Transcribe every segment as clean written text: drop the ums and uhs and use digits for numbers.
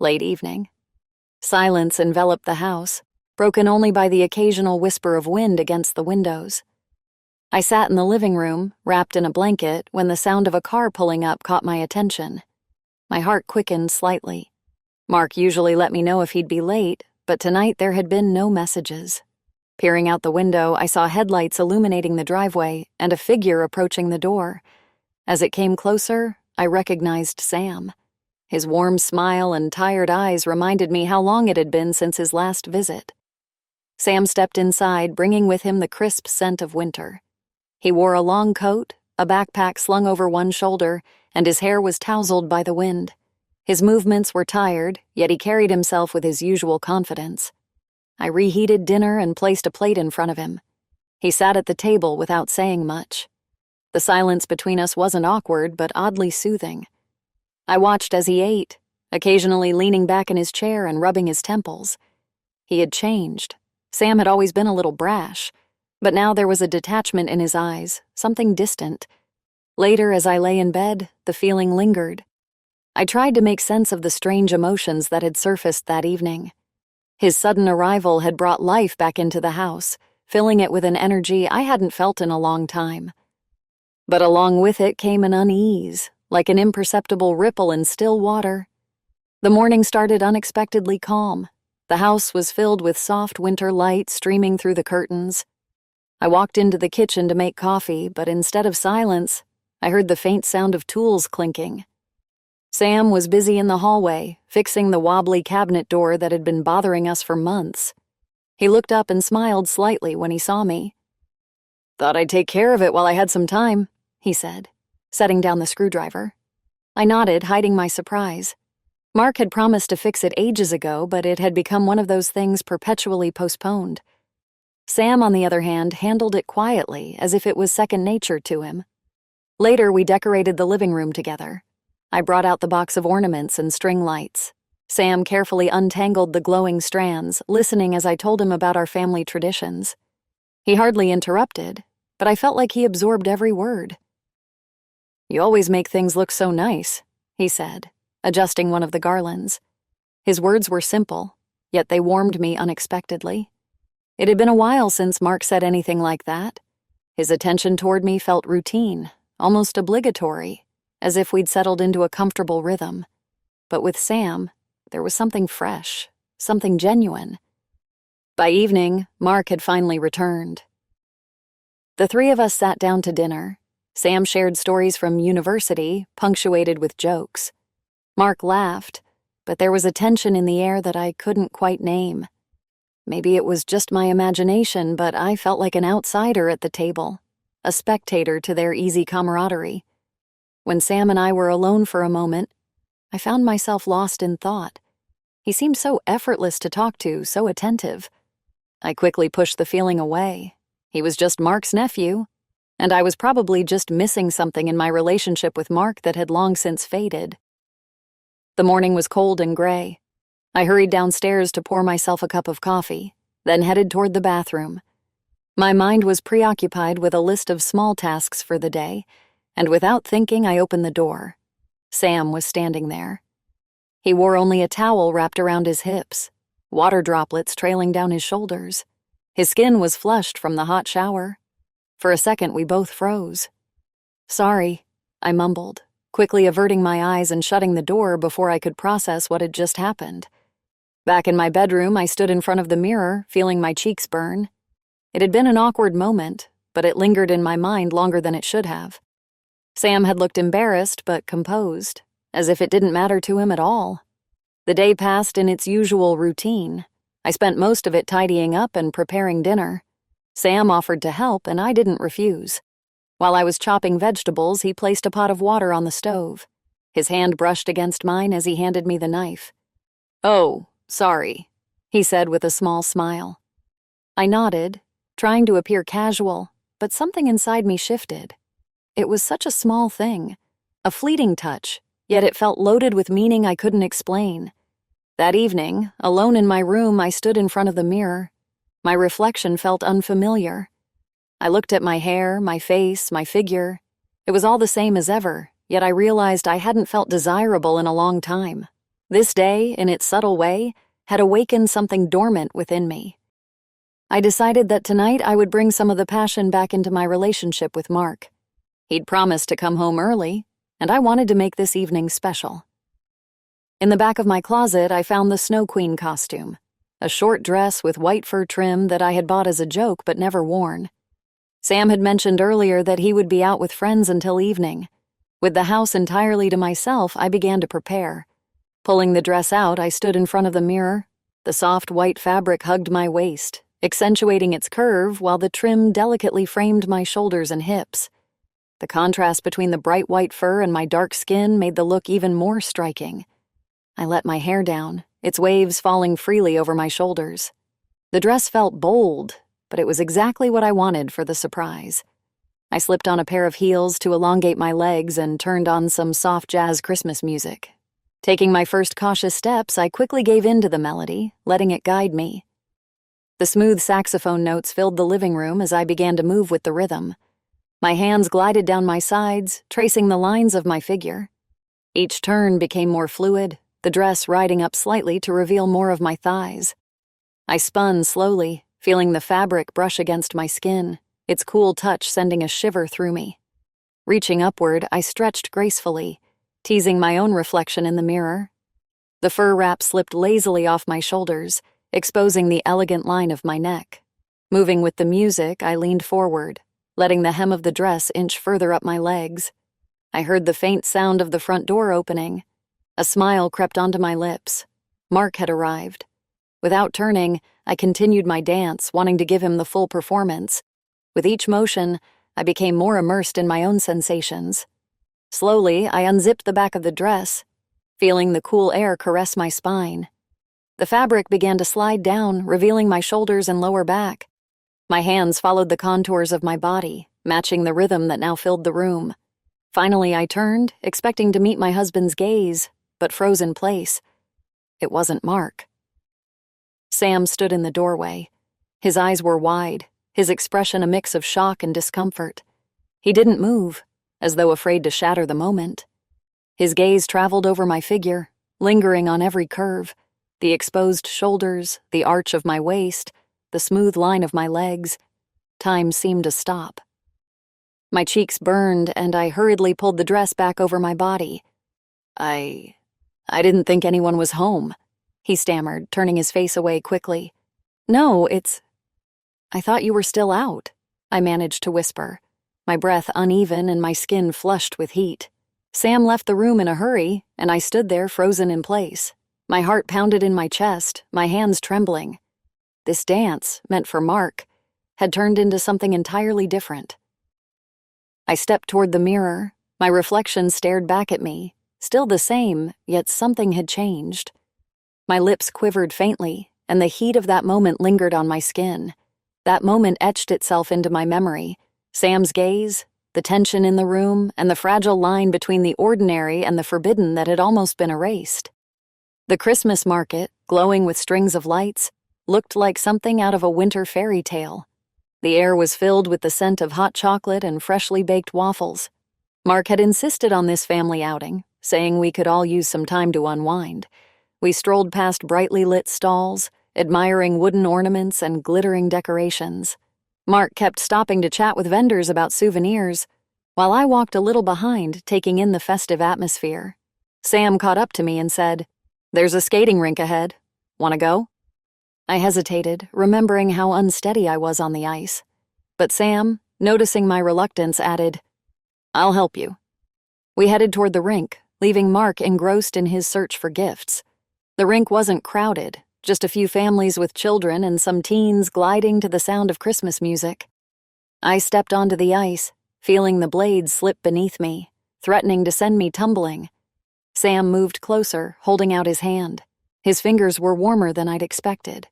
Late evening. Silence enveloped the house, broken only by the occasional whisper of wind against the windows. I sat in the living room, wrapped in a blanket, when the sound of a car pulling up caught my attention. My heart quickened slightly. Mark usually let me know if he'd be late, but tonight there had been no messages. Peering out the window, I saw headlights illuminating the driveway and a figure approaching the door. As it came closer, I recognized Sam. His warm smile and tired eyes reminded me how long it had been since his last visit. Sam stepped inside, bringing with him the crisp scent of winter. He wore a long coat, a backpack slung over one shoulder, and his hair was tousled by the wind. His movements were tired, yet he carried himself with his usual confidence. I reheated dinner and placed a plate in front of him. He sat at the table without saying much. The silence between us wasn't awkward, but oddly soothing. I watched as he ate, occasionally leaning back in his chair and rubbing his temples. He had changed. Sam had always been a little brash, but now there was a detachment in his eyes, something distant. Later, as I lay in bed, the feeling lingered. I tried to make sense of the strange emotions that had surfaced that evening. His sudden arrival had brought life back into the house, filling it with an energy I hadn't felt in a long time. But along with it came an unease, like an imperceptible ripple in still water. The morning started unexpectedly calm. The house was filled with soft winter light streaming through the curtains. I walked into the kitchen to make coffee, but instead of silence, I heard the faint sound of tools clinking. Sam was busy in the hallway, fixing the wobbly cabinet door that had been bothering us for months. He looked up and smiled slightly when he saw me. "Thought I'd take care of it while I had some time," he said, setting down the screwdriver. I nodded, hiding my surprise. Mark had promised to fix it ages ago, but it had become one of those things perpetually postponed. Sam, on the other hand, handled it quietly, as if it was second nature to him. Later, we decorated the living room together. I brought out the box of ornaments and string lights. Sam carefully untangled the glowing strands, listening as I told him about our family traditions. He hardly interrupted, but I felt like he absorbed every word. "You always make things look so nice," he said, adjusting one of the garlands. His words were simple, yet they warmed me unexpectedly. It had been a while since Mark said anything like that. His attention toward me felt routine, almost obligatory, as if we'd settled into a comfortable rhythm. But with Sam, there was something fresh, something genuine. By evening, Mark had finally returned. The three of us sat down to dinner. Sam shared stories from university, punctuated with jokes. Mark laughed, but there was a tension in the air that I couldn't quite name. Maybe it was just my imagination, but I felt like an outsider at the table, a spectator to their easy camaraderie. When Sam and I were alone for a moment, I found myself lost in thought. He seemed so effortless to talk to, so attentive. I quickly pushed the feeling away. He was just Mark's nephew, and I was probably just missing something in my relationship with Mark that had long since faded. The morning was cold and gray. I hurried downstairs to pour myself a cup of coffee, then headed toward the bathroom. My mind was preoccupied with a list of small tasks for the day, and without thinking, I opened the door. Sam was standing there. He wore only a towel wrapped around his hips, water droplets trailing down his shoulders. His skin was flushed from the hot shower. For a second, we both froze. "Sorry," I mumbled, quickly averting my eyes and shutting the door before I could process what had just happened. Back in my bedroom, I stood in front of the mirror, feeling my cheeks burn. It had been an awkward moment, but it lingered in my mind longer than it should have. Sam had looked embarrassed but composed, as if it didn't matter to him at all. The day passed in its usual routine. I spent most of it tidying up and preparing dinner. Sam offered to help, and I didn't refuse. While I was chopping vegetables, he placed a pot of water on the stove. His hand brushed against mine as he handed me the knife. "Oh, sorry," he said with a small smile. I nodded, trying to appear casual, but something inside me shifted. It was such a small thing, a fleeting touch, yet it felt loaded with meaning I couldn't explain. That evening, alone in my room, I stood in front of the mirror. My reflection felt unfamiliar. I looked at my hair, my face, my figure. It was all the same as ever, yet I realized I hadn't felt desirable in a long time. This day, in its subtle way, had awakened something dormant within me. I decided that tonight I would bring some of the passion back into my relationship with Mark. He'd promised to come home early, and I wanted to make this evening special. In the back of my closet, I found the Snow Queen costume, a short dress with white fur trim that I had bought as a joke but never worn. Sam had mentioned earlier that he would be out with friends until evening. With the house entirely to myself, I began to prepare. Pulling the dress out, I stood in front of the mirror. The soft white fabric hugged my waist, accentuating its curve while the trim delicately framed my shoulders and hips. The contrast between the bright white fur and my dark skin made the look even more striking. I let my hair down, its waves falling freely over my shoulders. The dress felt bold, but it was exactly what I wanted for the surprise. I slipped on a pair of heels to elongate my legs and turned on some soft jazz Christmas music. Taking my first cautious steps, I quickly gave in to the melody, letting it guide me. The smooth saxophone notes filled the living room as I began to move with the rhythm. My hands glided down my sides, tracing the lines of my figure. Each turn became more fluid, the dress riding up slightly to reveal more of my thighs. I spun slowly, feeling the fabric brush against my skin, its cool touch sending a shiver through me. Reaching upward, I stretched gracefully, teasing my own reflection in the mirror. The fur wrap slipped lazily off my shoulders, exposing the elegant line of my neck. Moving with the music, I leaned forward, letting the hem of the dress inch further up my legs. I heard the faint sound of the front door opening. A smile crept onto my lips. Mark had arrived. Without turning, I continued my dance, wanting to give him the full performance. With each motion, I became more immersed in my own sensations. Slowly, I unzipped the back of the dress, feeling the cool air caress my spine. The fabric began to slide down, revealing my shoulders and lower back. My hands followed the contours of my body, matching the rhythm that now filled the room. Finally, I turned, expecting to meet my husband's gaze, but froze in place. It wasn't Mark. Sam stood in the doorway. His eyes were wide, his expression a mix of shock and discomfort. He didn't move, as though afraid to shatter the moment. His gaze traveled over my figure, lingering on every curve, the exposed shoulders, the arch of my waist, the smooth line of my legs. Time seemed to stop. My cheeks burned, and I hurriedly pulled the dress back over my body. I didn't think anyone was home," he stammered, turning his face away quickly. "No, I thought you were still out," I managed to whisper, my breath uneven and my skin flushed with heat. Sam left the room in a hurry, and I stood there frozen in place. My heart pounded in my chest, my hands trembling. This dance, meant for Mark, had turned into something entirely different. I stepped toward the mirror. My reflection stared back at me, still the same, yet something had changed. My lips quivered faintly, and the heat of that moment lingered on my skin. That moment etched itself into my memory. Sam's gaze, the tension in the room, and the fragile line between the ordinary and the forbidden that had almost been erased. The Christmas market, glowing with strings of lights, looked like something out of a winter fairy tale. The air was filled with the scent of hot chocolate and freshly baked waffles. Mark had insisted on this family outing, saying we could all use some time to unwind. We strolled past brightly lit stalls, admiring wooden ornaments and glittering decorations. Mark kept stopping to chat with vendors about souvenirs, while I walked a little behind, taking in the festive atmosphere. Sam caught up to me and said, "There's a skating rink ahead. Want to go?" I hesitated, remembering how unsteady I was on the ice. But Sam, noticing my reluctance, added, "I'll help you." We headed toward the rink, leaving Mark engrossed in his search for gifts. The rink wasn't crowded, just a few families with children and some teens gliding to the sound of Christmas music. I stepped onto the ice, feeling the blades slip beneath me, threatening to send me tumbling. Sam moved closer, holding out his hand. His fingers were warmer than I'd expected.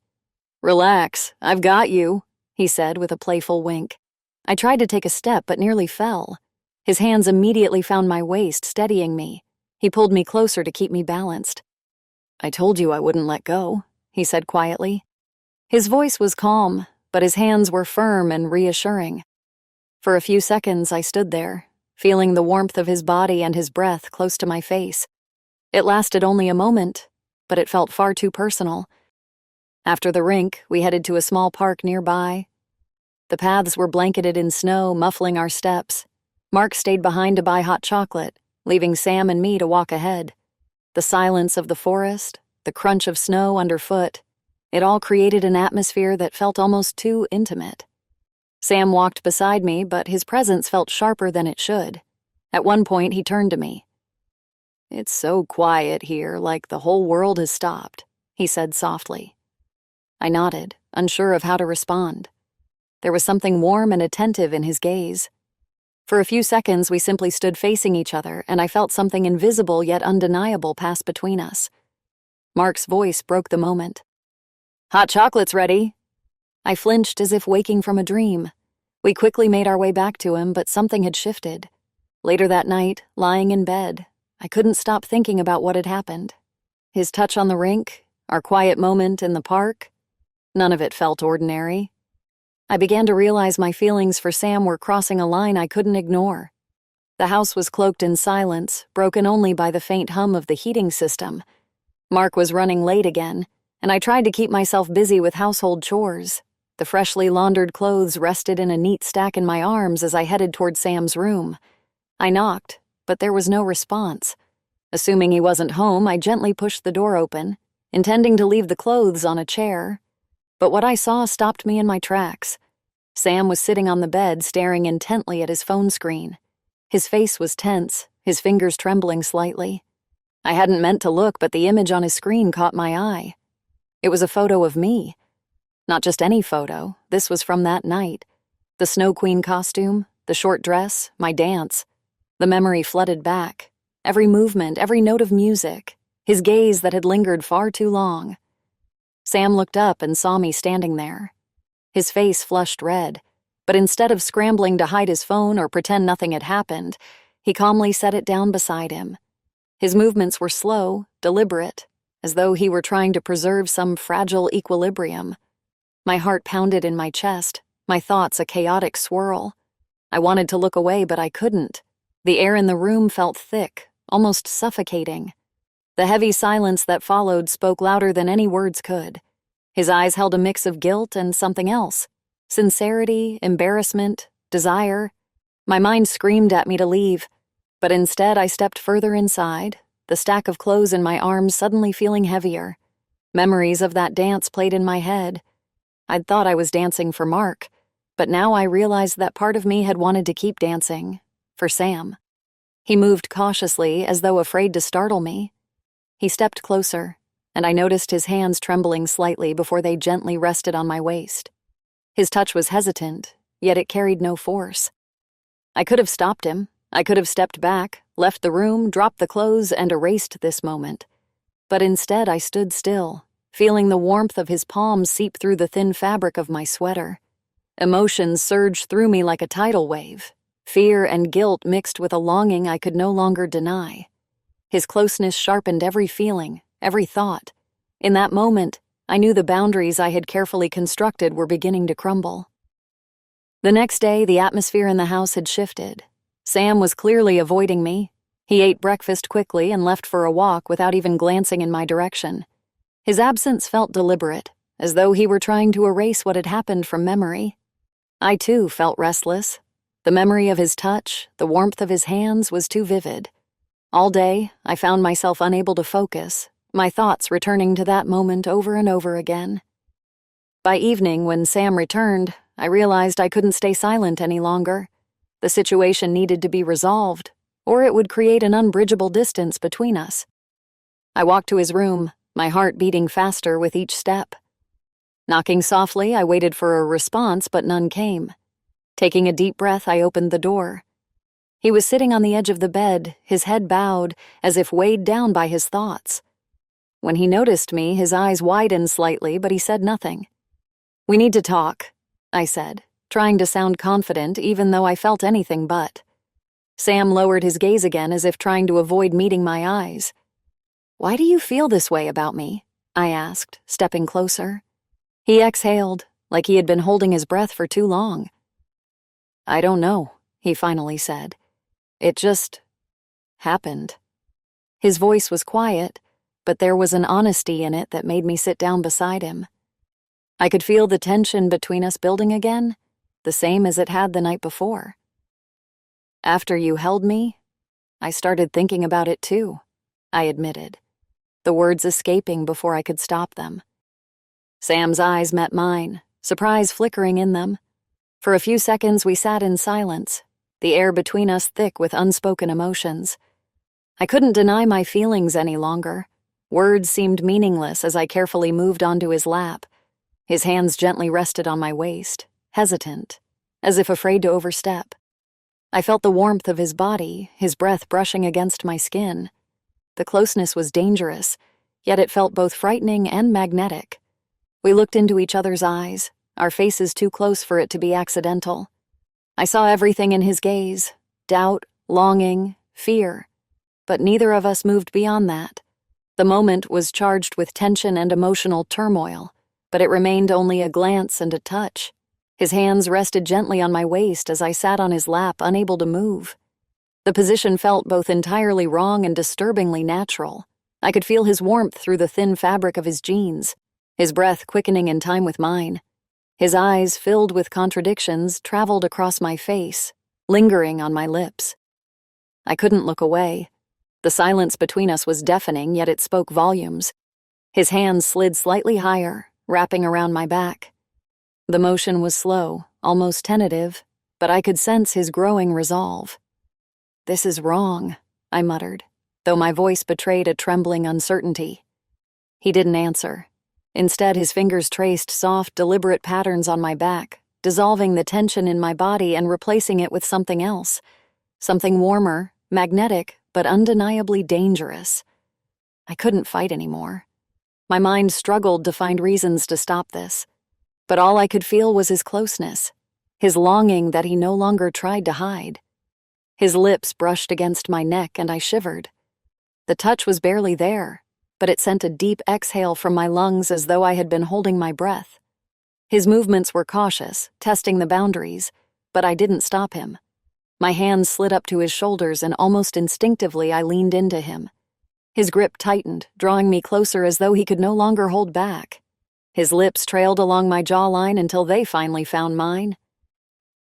"Relax, I've got you," he said with a playful wink. I tried to take a step but nearly fell. His hands immediately found my waist, steadying me. He pulled me closer to keep me balanced. "I told you I wouldn't let go," he said quietly. His voice was calm, but his hands were firm and reassuring. For a few seconds I stood there, feeling the warmth of his body and his breath close to my face. It lasted only a moment, but it felt far too personal. After the rink, we headed to a small park nearby. The paths were blanketed in snow, muffling our steps. Mark stayed behind to buy hot chocolate, leaving Sam and me to walk ahead. The silence of the forest, the crunch of snow underfoot, it all created an atmosphere that felt almost too intimate. Sam walked beside me, but his presence felt sharper than it should. At one point, he turned to me. "It's so quiet here, like the whole world has stopped," he said softly. I nodded, unsure of how to respond. There was something warm and attentive in his gaze. For a few seconds, we simply stood facing each other, and I felt something invisible yet undeniable pass between us. Mark's voice broke the moment. "Hot chocolate's ready." I flinched as if waking from a dream. We quickly made our way back to him, but something had shifted. Later that night, lying in bed, I couldn't stop thinking about what had happened. His touch on the rink, our quiet moment in the park, none of it felt ordinary. I began to realize my feelings for Sam were crossing a line I couldn't ignore. The house was cloaked in silence, broken only by the faint hum of the heating system. Mark was running late again, and I tried to keep myself busy with household chores. The freshly laundered clothes rested in a neat stack in my arms as I headed toward Sam's room. I knocked, but there was no response. Assuming he wasn't home, I gently pushed the door open, intending to leave the clothes on a chair. But what I saw stopped me in my tracks. Sam was sitting on the bed, staring intently at his phone screen. His face was tense, his fingers trembling slightly. I hadn't meant to look, but the image on his screen caught my eye. It was a photo of me. Not just any photo, this was from that night. The Snow Queen costume, the short dress, my dance. The memory flooded back. Every movement, every note of music. His gaze that had lingered far too long. Sam looked up and saw me standing there. His face flushed red, but instead of scrambling to hide his phone or pretend nothing had happened, he calmly set it down beside him. His movements were slow, deliberate, as though he were trying to preserve some fragile equilibrium. My heart pounded in my chest, my thoughts a chaotic swirl. I wanted to look away, but I couldn't. The air in the room felt thick, almost suffocating. The heavy silence that followed spoke louder than any words could. His eyes held a mix of guilt and something else. Sincerity, embarrassment, desire. My mind screamed at me to leave, but instead I stepped further inside, the stack of clothes in my arms suddenly feeling heavier. Memories of that dance played in my head. I'd thought I was dancing for Mark, but now I realized that part of me had wanted to keep dancing, for Sam. He moved cautiously, as though afraid to startle me. He stepped closer, and I noticed his hands trembling slightly before they gently rested on my waist. His touch was hesitant, yet it carried no force. I could have stopped him. I could have stepped back, left the room, dropped the clothes, and erased this moment. But instead I stood still, feeling the warmth of his palms seep through the thin fabric of my sweater. Emotions surged through me like a tidal wave. Fear and guilt mixed with a longing I could no longer deny. His closeness sharpened every feeling, every thought. In that moment, I knew the boundaries I had carefully constructed were beginning to crumble. The next day, the atmosphere in the house had shifted. Sam was clearly avoiding me. He ate breakfast quickly and left for a walk without even glancing in my direction. His absence felt deliberate, as though he were trying to erase what had happened from memory. I, too, felt restless. The memory of his touch, the warmth of his hands was too vivid. All day, I found myself unable to focus, my thoughts returning to that moment over and over again. By evening, when Sam returned, I realized I couldn't stay silent any longer. The situation needed to be resolved, or it would create an unbridgeable distance between us. I walked to his room, my heart beating faster with each step. Knocking softly, I waited for a response, but none came. Taking a deep breath, I opened the door. He was sitting on the edge of the bed, his head bowed, as if weighed down by his thoughts. When he noticed me, his eyes widened slightly, but he said nothing. "We need to talk," I said, trying to sound confident even though I felt anything but. Sam lowered his gaze again as if trying to avoid meeting my eyes. "Why do you feel this way about me?" I asked, stepping closer. He exhaled, like he had been holding his breath for too long. "I don't know," he finally said. "It just happened." His voice was quiet, but there was an honesty in it that made me sit down beside him. I could feel the tension between us building again, the same as it had the night before. "After you held me, I started thinking about it too," I admitted, the words escaping before I could stop them. Sam's eyes met mine, surprise flickering in them. For a few seconds we sat in silence, the air between us thick with unspoken emotions. I couldn't deny my feelings any longer. Words seemed meaningless as I carefully moved onto his lap. His hands gently rested on my waist, hesitant, as if afraid to overstep. I felt the warmth of his body, his breath brushing against my skin. The closeness was dangerous, yet it felt both frightening and magnetic. We looked into each other's eyes, our faces too close for it to be accidental. I saw everything in his gaze: doubt, longing, fear. But neither of us moved beyond that. The moment was charged with tension and emotional turmoil, but it remained only a glance and a touch. His hands rested gently on my waist as I sat on his lap, unable to move. The position felt both entirely wrong and disturbingly natural. I could feel his warmth through the thin fabric of his jeans, his breath quickening in time with mine. His eyes, filled with contradictions, traveled across my face, lingering on my lips. I couldn't look away. The silence between us was deafening, yet it spoke volumes. His hands slid slightly higher, wrapping around my back. The motion was slow, almost tentative, but I could sense his growing resolve. "This is wrong," I muttered, though my voice betrayed a trembling uncertainty. He didn't answer. Instead, his fingers traced soft, deliberate patterns on my back, dissolving the tension in my body and replacing it with something else. Something warmer, magnetic, but undeniably dangerous. I couldn't fight anymore. My mind struggled to find reasons to stop this, but all I could feel was his closeness, his longing that he no longer tried to hide. His lips brushed against my neck and I shivered. The touch was barely there, but it sent a deep exhale from my lungs as though I had been holding my breath. His movements were cautious, testing the boundaries, but I didn't stop him. My hands slid up to his shoulders and almost instinctively I leaned into him. His grip tightened, drawing me closer as though he could no longer hold back. His lips trailed along my jawline until they finally found mine.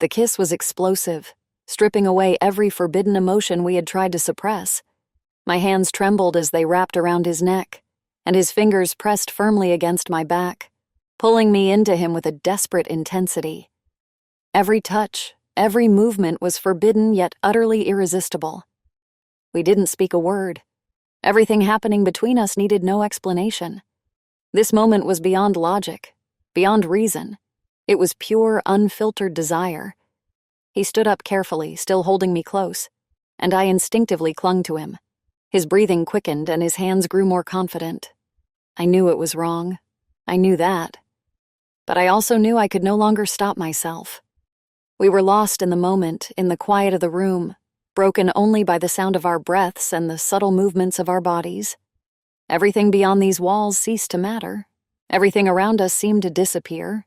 The kiss was explosive, stripping away every forbidden emotion we had tried to suppress. My hands trembled as they wrapped around his neck, and his fingers pressed firmly against my back, pulling me into him with a desperate intensity. Every touch, every movement was forbidden yet utterly irresistible. We didn't speak a word. Everything happening between us needed no explanation. This moment was beyond logic, beyond reason. It was pure, unfiltered desire. He stood up carefully, still holding me close, and I instinctively clung to him. His breathing quickened and his hands grew more confident. I knew it was wrong. I knew that. But I also knew I could no longer stop myself. We were lost in the moment, in the quiet of the room, broken only by the sound of our breaths and the subtle movements of our bodies. Everything beyond these walls ceased to matter. Everything around us seemed to disappear.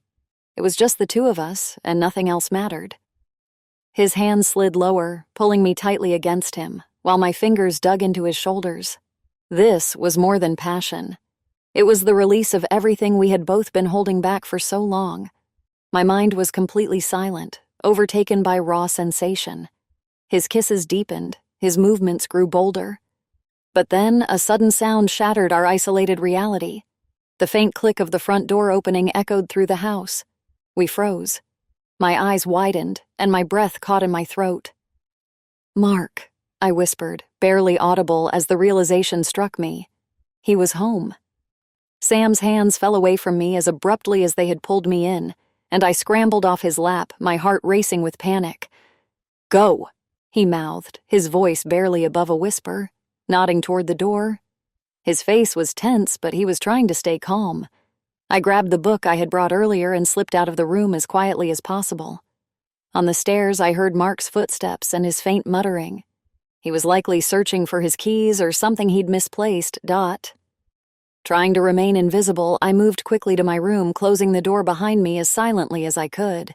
It was just the two of us, and nothing else mattered. His hands slid lower, pulling me tightly against him, while my fingers dug into his shoulders. This was more than passion. It was the release of everything we had both been holding back for so long. My mind was completely silent, overtaken by raw sensation. His kisses deepened, his movements grew bolder. But then a sudden sound shattered our isolated reality. The faint click of the front door opening echoed through the house. We froze. My eyes widened, and my breath caught in my throat. "Mark," I whispered, barely audible as the realization struck me. He was home. Sam's hands fell away from me as abruptly as they had pulled me in, and I scrambled off his lap, my heart racing with panic. "Go," he mouthed, his voice barely above a whisper, nodding toward the door. His face was tense, but he was trying to stay calm. I grabbed the book I had brought earlier and slipped out of the room as quietly as possible. On the stairs, I heard Mark's footsteps and his faint muttering. He was likely searching for his keys or something he'd misplaced. Trying to remain invisible, I moved quickly to my room, closing the door behind me as silently as I could.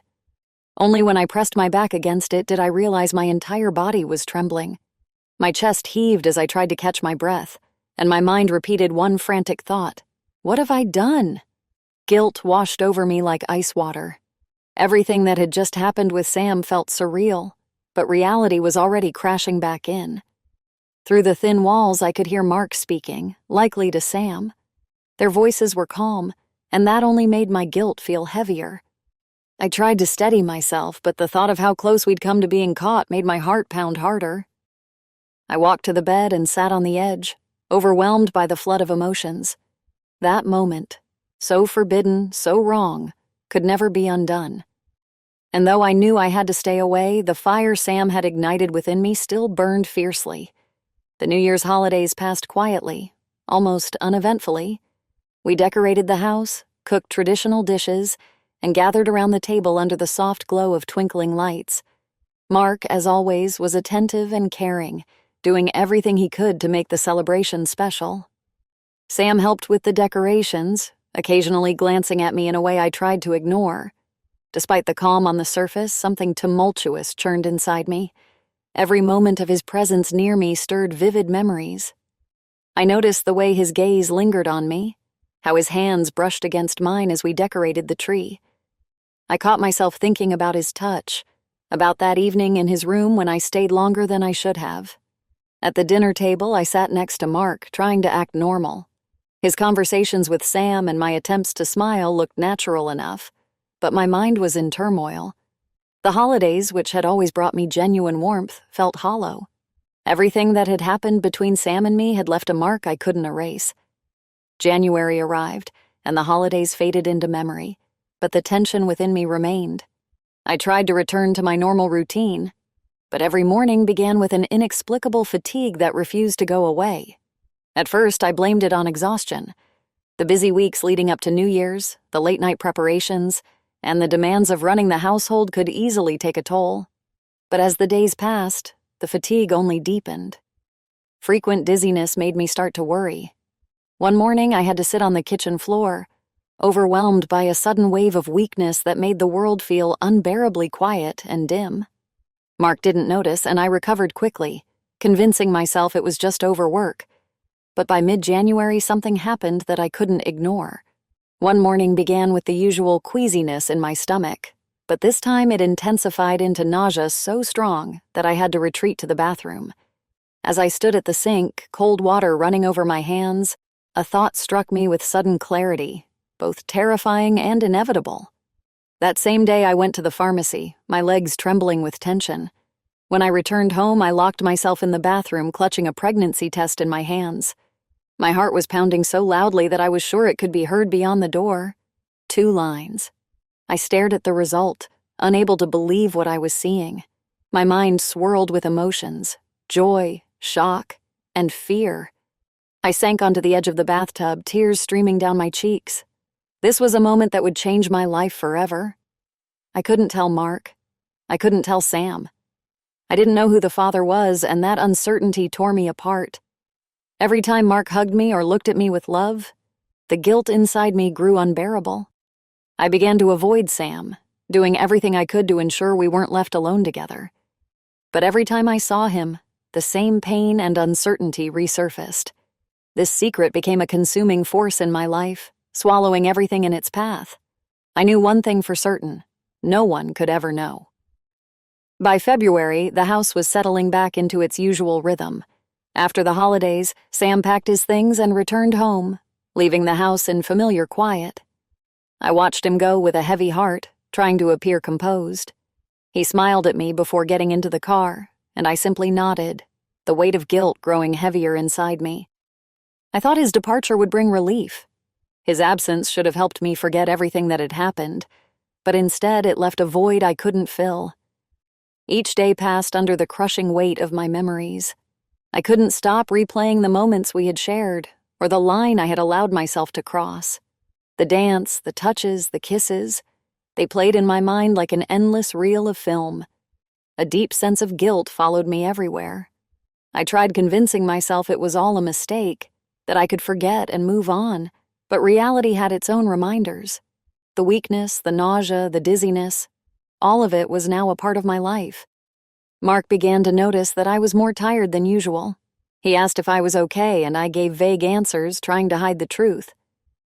Only when I pressed my back against it did I realize my entire body was trembling. My chest heaved as I tried to catch my breath. and my mind repeated one frantic thought. What have I done? Guilt washed over me like ice water. Everything that had just happened with Sam felt surreal, but reality was already crashing back in. Through the thin walls, I could hear Mark speaking, likely to Sam. Their voices were calm, and that only made my guilt feel heavier. I tried to steady myself, but the thought of how close we'd come to being caught made my heart pound harder. I walked to the bed and sat on the edge, overwhelmed by the flood of emotions. That moment, so forbidden, so wrong, could never be undone. And though I knew I had to stay away, the fire Sam had ignited within me still burned fiercely. The New Year's holidays passed quietly, almost uneventfully. We decorated the house, cooked traditional dishes, and gathered around the table under the soft glow of twinkling lights. Mark, as always, was attentive and caring, doing everything he could to make the celebration special. Sam helped with the decorations, occasionally glancing at me in a way I tried to ignore. Despite the calm on the surface, something tumultuous churned inside me. Every moment of his presence near me stirred vivid memories. I noticed the way his gaze lingered on me, how his hands brushed against mine as we decorated the tree. I caught myself thinking about his touch, about that evening in his room when I stayed longer than I should have. At the dinner table, I sat next to Mark, trying to act normal. His conversations with Sam and my attempts to smile looked natural enough, but my mind was in turmoil. The holidays, which had always brought me genuine warmth, felt hollow. Everything that had happened between Sam and me had left a mark I couldn't erase. January arrived, and the holidays faded into memory, but the tension within me remained. I tried to return to my normal routine, but every morning began with an inexplicable fatigue that refused to go away. At first, I blamed it on exhaustion. The busy weeks leading up to New Year's, the late-night preparations, and the demands of running the household could easily take a toll. But as the days passed, the fatigue only deepened. Frequent dizziness made me start to worry. One morning, I had to sit on the kitchen floor, overwhelmed by a sudden wave of weakness that made the world feel unbearably quiet and dim. Mark didn't notice, and I recovered quickly, convincing myself it was just overwork. But by mid-January, something happened that I couldn't ignore. One morning began with the usual queasiness in my stomach, but this time it intensified into nausea so strong that I had to retreat to the bathroom. As I stood at the sink, cold water running over my hands, a thought struck me with sudden clarity, both terrifying and inevitable. That same day I went to the pharmacy, my legs trembling with tension. When I returned home, I locked myself in the bathroom, clutching a pregnancy test in my hands. My heart was pounding so loudly that I was sure it could be heard beyond the door. 2 lines. I stared at the result, unable to believe what I was seeing. My mind swirled with emotions, joy, shock, and fear. I sank onto the edge of the bathtub, tears streaming down my cheeks. This was a moment that would change my life forever. I couldn't tell Mark. I couldn't tell Sam. I didn't know who the father was, and that uncertainty tore me apart. Every time Mark hugged me or looked at me with love, the guilt inside me grew unbearable. I began to avoid Sam, doing everything I could to ensure we weren't left alone together. But every time I saw him, the same pain and uncertainty resurfaced. This secret became a consuming force in my life, swallowing everything in its path. I knew one thing for certain: no one could ever know. By February, the house was settling back into its usual rhythm. After the holidays, Sam packed his things and returned home, leaving the house in familiar quiet. I watched him go with a heavy heart, trying to appear composed. He smiled at me before getting into the car, and I simply nodded, the weight of guilt growing heavier inside me. I thought his departure would bring relief. His absence should have helped me forget everything that had happened, but instead it left a void I couldn't fill. Each day passed under the crushing weight of my memories. I couldn't stop replaying the moments we had shared, or the line I had allowed myself to cross. The dance, the touches, the kisses, they played in my mind like an endless reel of film. A deep sense of guilt followed me everywhere. I tried convincing myself it was all a mistake, that I could forget and move on, but reality had its own reminders. The weakness, the nausea, the dizziness, all of it was now a part of my life. Mark began to notice that I was more tired than usual. He asked if I was okay, and I gave vague answers, trying to hide the truth.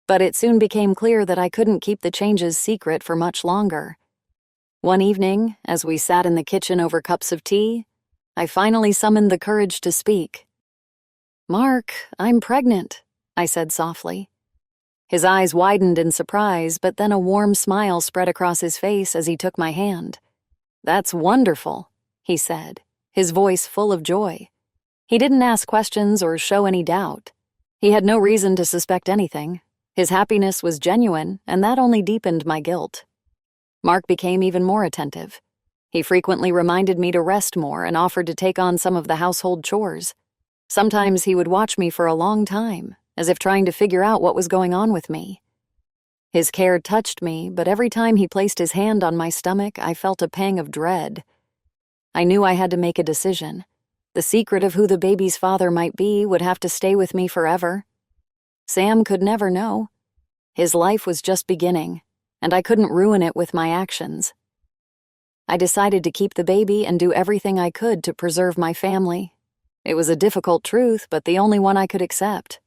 But it soon became clear that I couldn't keep the changes secret for much longer. One evening, as we sat in the kitchen over cups of tea, I finally summoned the courage to speak. "Mark, I'm pregnant," I said softly. His eyes widened in surprise, but then a warm smile spread across his face as he took my hand. "That's wonderful," he said, his voice full of joy. He didn't ask questions or show any doubt. He had no reason to suspect anything. His happiness was genuine, and that only deepened my guilt. Mark became even more attentive. He frequently reminded me to rest more and offered to take on some of the household chores. Sometimes he would watch me for a long time, as if trying to figure out what was going on with me. His care touched me, but every time he placed his hand on my stomach, I felt a pang of dread. I knew I had to make a decision. The secret of who the baby's father might be would have to stay with me forever. Sam could never know. His life was just beginning, and I couldn't ruin it with my actions. I decided to keep the baby and do everything I could to preserve my family. It was a difficult truth, but the only one I could accept.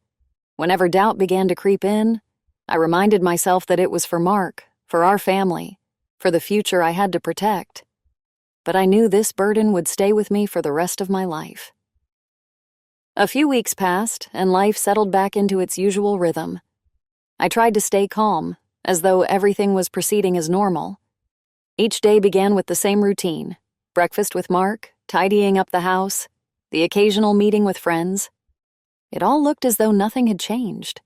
Whenever doubt began to creep in, I reminded myself that it was for Mark, for our family, for the future I had to protect. But I knew this burden would stay with me for the rest of my life. A few weeks passed, and life settled back into its usual rhythm. I tried to stay calm, as though everything was proceeding as normal. Each day began with the same routine: breakfast with Mark, tidying up the house, the occasional meeting with friends. It all looked as though nothing had changed.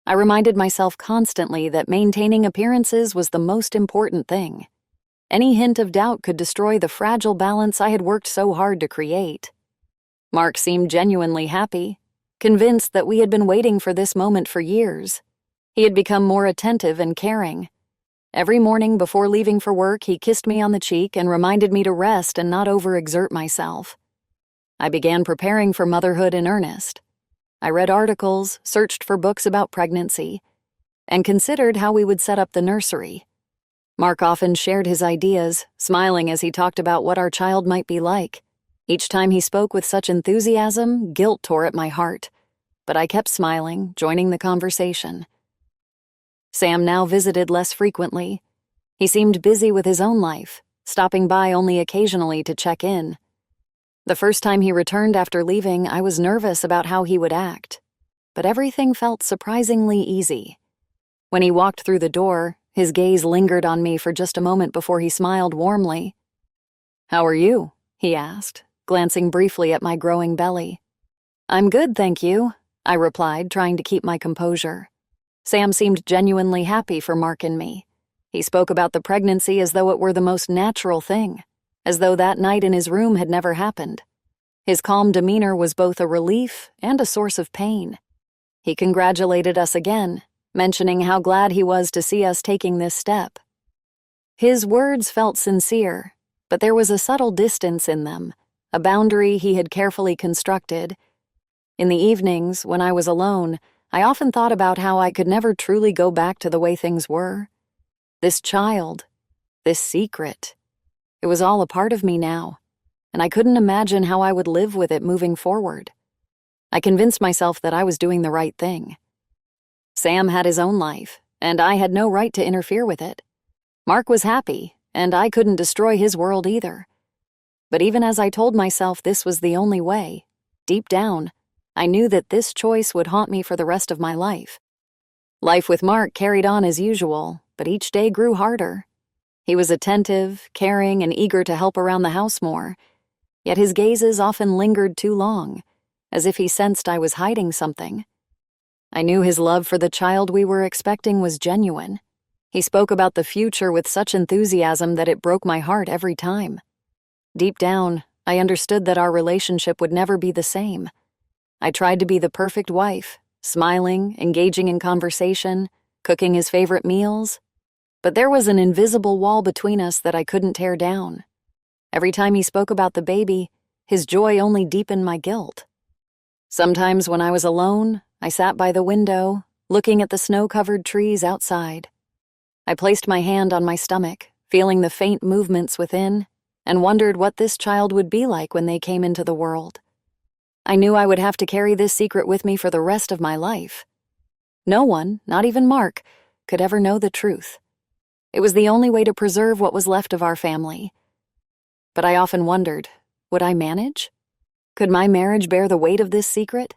I reminded myself constantly that maintaining appearances was the most important thing. Any hint of doubt could destroy the fragile balance I had worked so hard to create. Mark seemed genuinely happy, convinced that we had been waiting for this moment for years. He had become more attentive and caring. Every morning before leaving for work, he kissed me on the cheek and reminded me to rest and not overexert myself. I began preparing for motherhood in earnest. I read articles, searched for books about pregnancy, and considered how we would set up the nursery. Mark often shared his ideas, smiling as he talked about what our child might be like. Each time he spoke with such enthusiasm, guilt tore at my heart, but I kept smiling, joining the conversation. Sam now visited less frequently. He seemed busy with his own life, stopping by only occasionally to check in. The first time he returned after leaving, I was nervous about how he would act, but everything felt surprisingly easy. When he walked through the door, his gaze lingered on me for just a moment before he smiled warmly. "How are you?" he asked, glancing briefly at my growing belly. "I'm good, thank you," I replied, trying to keep my composure. Sam seemed genuinely happy for Mark and me. He spoke about the pregnancy as though it were the most natural thing, as though that night in his room had never happened. His calm demeanor was both a relief and a source of pain. He congratulated us again, mentioning how glad he was to see us taking this step. His words felt sincere, but there was a subtle distance in them, a boundary he had carefully constructed. In the evenings, when I was alone, I often thought about how I could never truly go back to the way things were. This child, this secret, it was all a part of me now, and I couldn't imagine how I would live with it moving forward. I convinced myself that I was doing the right thing. Sam had his own life, and I had no right to interfere with it. Mark was happy, and I couldn't destroy his world either. But even as I told myself this was the only way, deep down, I knew that this choice would haunt me for the rest of my life. Life with Mark carried on as usual, but each day grew harder. He was attentive, caring, and eager to help around the house more, yet his gazes often lingered too long, as if he sensed I was hiding something. I knew his love for the child we were expecting was genuine. He spoke about the future with such enthusiasm that it broke my heart every time. Deep down, I understood that our relationship would never be the same. I tried to be the perfect wife, smiling, engaging in conversation, cooking his favorite meals, but there was an invisible wall between us that I couldn't tear down. Every time he spoke about the baby, his joy only deepened my guilt. Sometimes when I was alone, I sat by the window, looking at the snow-covered trees outside. I placed my hand on my stomach, feeling the faint movements within, and wondered what this child would be like when they came into the world. I knew I would have to carry this secret with me for the rest of my life. No one, not even Mark, could ever know the truth. It was the only way to preserve what was left of our family. But I often wondered, would I manage? Could my marriage bear the weight of this secret?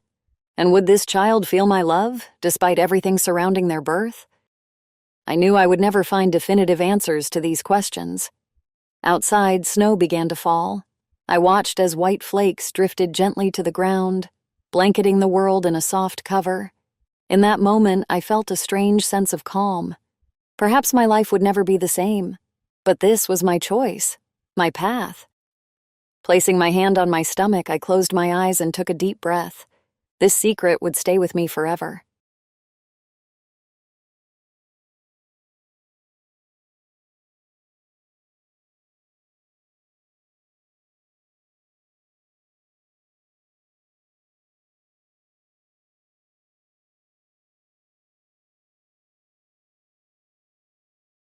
And would this child feel my love, despite everything surrounding their birth? I knew I would never find definitive answers to these questions. Outside, snow began to fall. I watched as white flakes drifted gently to the ground, blanketing the world in a soft cover. In that moment, I felt a strange sense of calm. Perhaps my life would never be the same, but this was my choice, my path. Placing my hand on my stomach, I closed my eyes and took a deep breath. This secret would stay with me forever.